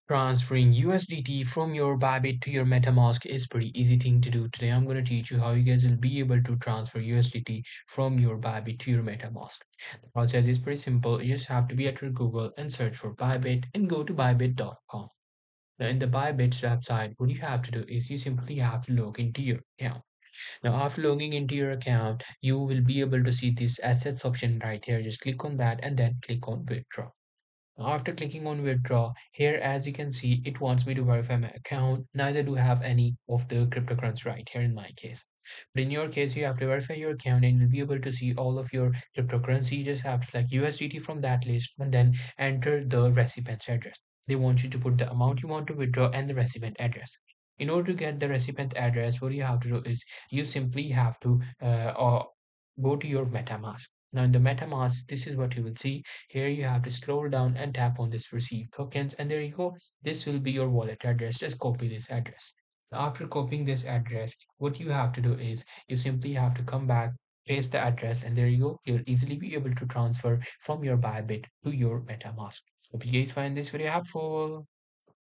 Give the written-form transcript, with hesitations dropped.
Transferring USDT from your Bybit to your MetaMask is pretty easy thing to do. Today I'm going to teach you how you guys will be able to transfer USDT from your Bybit to your MetaMask. The process is pretty simple. You just have to be at your Google and search for Bybit and go to bybit.com. Now in the Bybit's website, what you have to do is you simply have to log into your account. Now after logging into your account, you will be able to see this assets option right here. Just click on that and then click on withdraw. After clicking on withdraw, here as you can see, it wants me to verify my account. Neither do have any of the cryptocurrency right here in my case. But in your case, you have to verify your account and you'll be able to see all of your cryptocurrency. You just have to select USDT from that list and then enter the recipient's address. They want you to put the amount you want to withdraw and the recipient address. In order to get the recipient address, what you have to do is you simply have to go to your MetaMask. Now in the MetaMask, this is what you will see. Here you have to scroll down and tap on this receive tokens, and there you go. This will be your wallet address. Just copy this address. After copying this address, what you have to do is you simply have to come back, paste the address, and there you go. You'll easily be able to transfer from your Bybit to your MetaMask. Hope you guys find this very helpful.